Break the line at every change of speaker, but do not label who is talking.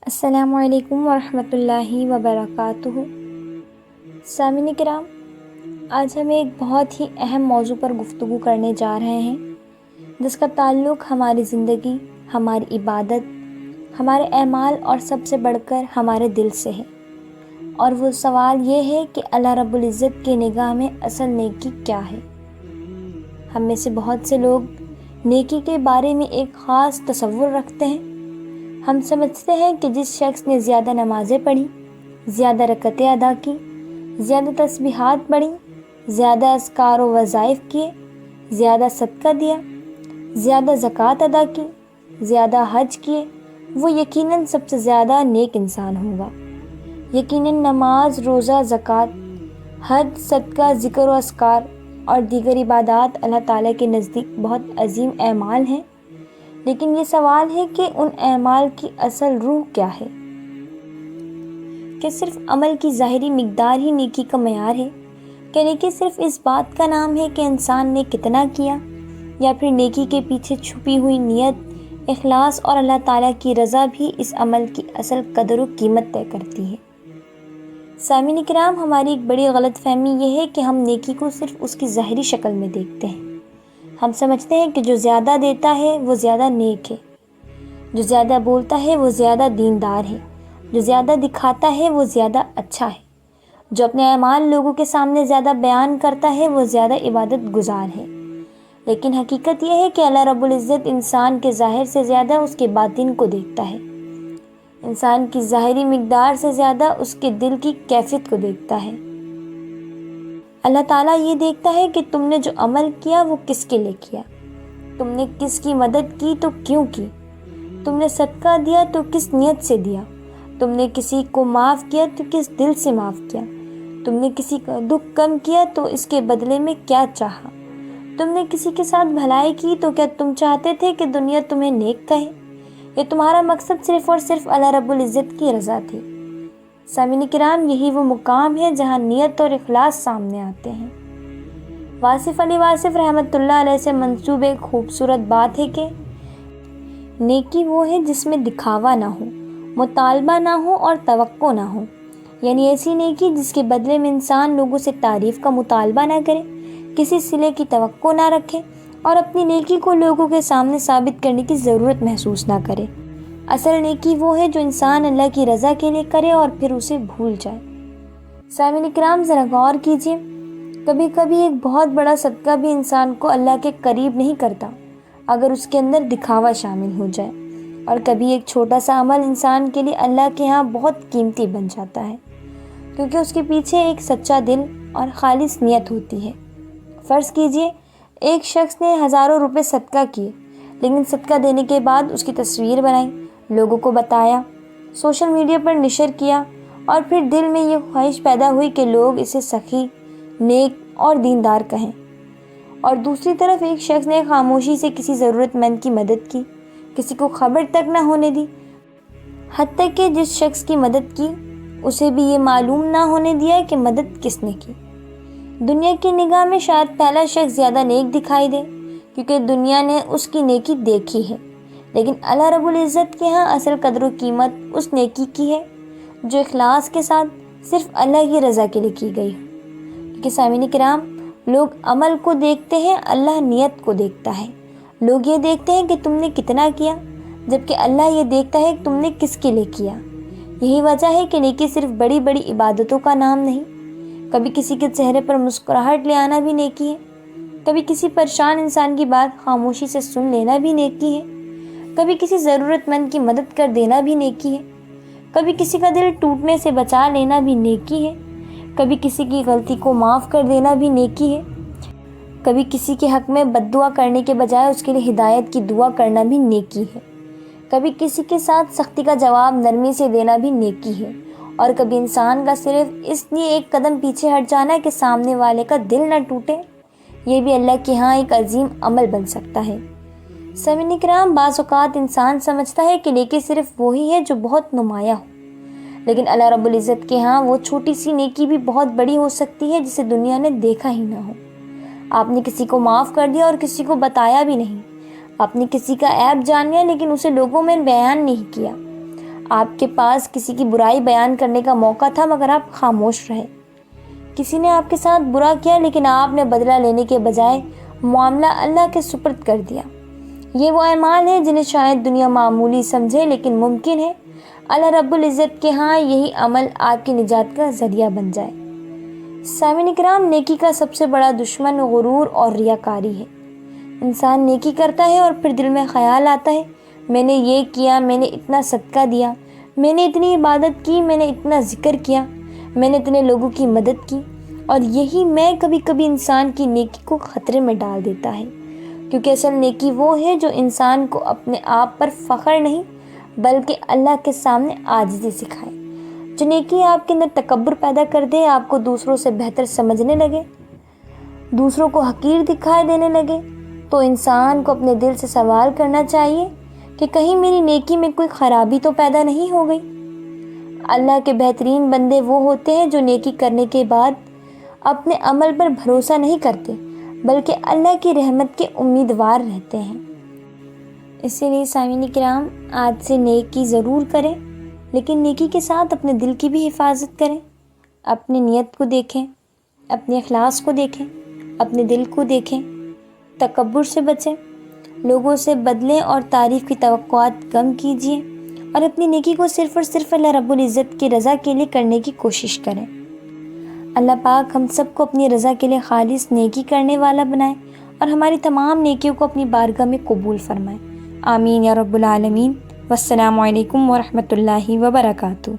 السلام علیکم ورحمۃ اللہ وبرکاتہ۔ سامعین کرام، آج ہم ایک بہت ہی اہم موضوع پر گفتگو کرنے جا رہے ہیں، جس کا تعلق ہماری زندگی، ہماری عبادت، ہمارے اعمال اور سب سے بڑھ کر ہمارے دل سے ہے۔ اور وہ سوال یہ ہے کہ اللہ رب العزت کی نگاہ میں اصل نیکی کیا ہے؟ ہم میں سے بہت سے لوگ نیکی کے بارے میں ایک خاص تصور رکھتے ہیں۔ ہم سمجھتے ہیں کہ جس شخص نے زیادہ نمازیں پڑھی، زیادہ رکعتیں ادا کی، زیادہ تسبیحات پڑھی، زیادہ اذکار و وظائف کیے، زیادہ صدقہ دیا، زیادہ زکوٰۃ ادا کی، زیادہ حج کیے، وہ یقیناً سب سے زیادہ نیک انسان ہوگا۔ یقیناً نماز، روزہ، زکوٰۃ، حج، صدقہ، ذکر و اذکار اور دیگر عبادات اللہ تعالیٰ کے نزدیک بہت عظیم اعمال ہیں، لیکن یہ سوال ہے کہ ان اعمال کی اصل روح کیا ہے؟ کہ صرف عمل کی ظاہری مقدار ہی نیکی کا معیار ہے؟ کہ نیکی صرف اس بات کا نام ہے کہ انسان نے کتنا کیا، یا پھر نیکی کے پیچھے چھپی ہوئی نیت، اخلاص اور اللہ تعالیٰ کی رضا بھی اس عمل کی اصل قدر و قیمت طے کرتی ہے؟ سامعین کرام، ہماری ایک بڑی غلط فہمی یہ ہے کہ ہم نیکی کو صرف اس کی ظاہری شکل میں دیکھتے ہیں۔ ہم سمجھتے ہیں کہ جو زیادہ دیتا ہے وہ زیادہ نیک ہے، جو زیادہ بولتا ہے وہ زیادہ دیندار ہے، جو زیادہ دکھاتا ہے وہ زیادہ اچھا ہے، جو اپنے اعمال لوگوں کے سامنے زیادہ بیان کرتا ہے وہ زیادہ عبادت گزار ہے۔ لیکن حقیقت یہ ہے کہ اللہ رب العزت انسان کے ظاہر سے زیادہ اس کے باطن کو دیکھتا ہے، انسان کی ظاہری مقدار سے زیادہ اس کے دل کی کیفیت کو دیکھتا ہے۔ اللہ تعالیٰ یہ دیکھتا ہے کہ تم نے جو عمل کیا وہ کس کے لیے کیا، تم نے کس کی مدد کی تو کیوں کی، تم نے صدقہ دیا تو کس نیت سے دیا، تم نے کسی کو معاف کیا تو کس دل سے معاف کیا، تم نے کسی کا دکھ کم کیا تو اس کے بدلے میں کیا چاہا، تم نے کسی کے ساتھ بھلائی کی تو کیا تم چاہتے تھے کہ دنیا تمہیں نیک کہے، یا تمہارا مقصد صرف اور صرف اللہ رب العزت کی رضا تھی؟ سامعین کرام، یہی وہ مقام ہے جہاں نیت اور اخلاص سامنے آتے ہیں۔ واصف علی واصف رحمۃ اللہ علیہ سے منسوب ایک خوبصورت بات ہے کہ نیکی وہ ہے جس میں دکھاوا نہ ہو، مطالبہ نہ ہو اور توقع نہ ہو، یعنی ایسی نیکی جس کے بدلے میں انسان لوگوں سے تعریف کا مطالبہ نہ کرے، کسی صلے کی توقع نہ رکھے اور اپنی نیکی کو لوگوں کے سامنے ثابت کرنے کی ضرورت محسوس نہ کرے۔ اصل نیکی وہ ہے جو انسان اللہ کی رضا کے لیے کرے اور پھر اسے بھول جائے۔ سامعین کرام، ذرا غور کیجیے، کبھی کبھی ایک بہت بڑا صدقہ بھی انسان کو اللہ کے قریب نہیں کرتا اگر اس کے اندر دکھاوا شامل ہو جائے، اور کبھی ایک چھوٹا سا عمل انسان کے لیے اللہ کے ہاں بہت قیمتی بن جاتا ہے، کیونکہ اس کے پیچھے ایک سچا دل اور خالص نیت ہوتی ہے۔ فرض کیجیے ایک شخص نے ہزاروں روپے صدقہ کیے، لیکن صدقہ دینے کے بعد اس کی تصویر بنائی، لوگوں کو بتایا، سوشل میڈیا پر نشر کیا، اور پھر دل میں یہ خواہش پیدا ہوئی کہ لوگ اسے سخی، نیک اور دیندار کہیں۔ اور دوسری طرف ایک شخص نے خاموشی سے کسی ضرورت مند کی مدد کی، کسی کو خبر تک نہ ہونے دی، حتیٰ کہ جس شخص کی مدد کی اسے بھی یہ معلوم نہ ہونے دیا کہ مدد کس نے کی۔ دنیا کی نگاہ میں شاید پہلا شخص زیادہ نیک دکھائی دے، کیونکہ دنیا نے اس کی نیکی دیکھی ہے، لیکن اللہ رب العزت کے ہاں اصل قدر و قیمت اس نیکی کی ہے جو اخلاص کے ساتھ صرف اللہ کی رضا کے لیے کی گئی ہے۔ کیونکہ سامعین کرام، لوگ عمل کو دیکھتے ہیں، اللہ نیت کو دیکھتا ہے۔ لوگ یہ دیکھتے ہیں کہ تم نے کتنا کیا، جبکہ اللہ یہ دیکھتا ہے کہ تم نے کس کے لیے کیا۔ یہی وجہ ہے کہ نیکی صرف بڑی بڑی عبادتوں کا نام نہیں، کبھی کسی کے چہرے پر مسکراہٹ لے آنا بھی نیکی ہے، کبھی کسی پریشان انسان کی بات خاموشی سے سن لینا بھی نیکی ہے، کبھی کسی ضرورت مند کی مدد کر دینا بھی نیکی ہے، کبھی کسی کا دل ٹوٹنے سے بچا لینا بھی نیکی ہے، کبھی کسی کی غلطی کو معاف کر دینا بھی نیکی ہے، کبھی کسی کے حق میں بد دعا کرنے کے بجائے اس کے لیے ہدایت کی دعا کرنا بھی نیکی ہے، کبھی کسی کے ساتھ سختی کا جواب نرمی سے دینا بھی نیکی ہے، اور کبھی انسان کا صرف اس لیے ایک قدم پیچھے ہٹ جانا کہ سامنے والے کا دل نہ ٹوٹے، یہ بھی اللہ کے ہاں ایک عظیم عمل بن سکتا ہے۔ سامعین کرام، بعض اوقات انسان سمجھتا ہے کہ نیکی صرف وہی ہے جو بہت نمایاں ہو، لیکن اللہ رب العزت کے ہاں وہ چھوٹی سی نیکی بھی بہت بڑی ہو سکتی ہے جسے دنیا نے دیکھا ہی نہ ہو۔ آپ نے کسی کو معاف کر دیا اور کسی کو بتایا بھی نہیں، آپ نے کسی کا عیب جان لیا لیکن اسے لوگوں میں بیان نہیں کیا، آپ کے پاس کسی کی برائی بیان کرنے کا موقع تھا مگر آپ خاموش رہے۔ کسی نے آپ کے ساتھ برا کیا لیکن آپ نے بدلہ لینے کے بجائے معاملہ اللہ کے سپرد کر دیا۔ یہ وہ اعمال ہیں جنہیں شاید دنیا معمولی سمجھے، لیکن ممکن ہے اللہ رب العزت کے ہاں یہی عمل آپ کی نجات کا ذریعہ بن جائے۔ سامعین کرام، نیکی کا سب سے بڑا دشمن غرور اور ریاکاری ہے۔ انسان نیکی کرتا ہے اور پھر دل میں خیال آتا ہے، میں نے یہ کیا، میں نے اتنا صدقہ دیا، میں نے اتنی عبادت کی، میں نے اتنا ذکر کیا، میں نے اتنے لوگوں کی مدد کی، اور یہی میں کبھی کبھی انسان کی نیکی کو خطرے میں ڈال دیتا ہے، کیونکہ اصل نیکی وہ ہے جو انسان کو اپنے آپ پر فخر نہیں بلکہ اللہ کے سامنے عاجزی سکھائے، جو نیکی آپ کے اندر تکبر پیدا کر دے، آپ کو دوسروں سے بہتر سمجھنے لگے، دوسروں کو حقیر دکھائی دینے لگے۔ تو انسان کو اپنے دل سے سوال کرنا چاہیے کہ کہیں میری نیکی میں کوئی خرابی تو پیدا نہیں ہو گئی۔ اللہ کے بہترین بندے وہ ہوتے ہیں جو نیکی کرنے کے بعد اپنے عمل پر بھروسہ نہیں کرتے بلکہ اللہ کی رحمت کے امیدوار رہتے ہیں۔ اسی لیے سامعین کرام، آج سے نیکی ضرور کریں، لیکن نیکی کے ساتھ اپنے دل کی بھی حفاظت کریں۔ اپنی نیت کو دیکھیں، اپنے اخلاص کو دیکھیں، اپنے دل کو دیکھیں، تکبر سے بچیں، لوگوں سے بدلیں اور تعریف کی توقعات کم کیجیے، اور اپنی نیکی کو صرف اور صرف اللہ رب العزت کی رضا کے لیے کرنے کی کوشش کریں۔ اللہ پاک ہم سب کو اپنی رضا کے لیے خالص نیکی کرنے والا بنائے اور ہماری تمام نیکیوں کو اپنی بارگاہ میں قبول فرمائے۔ آمین یا رب العالمین۔ والسلام علیکم ورحمۃ اللہ وبرکاتہ۔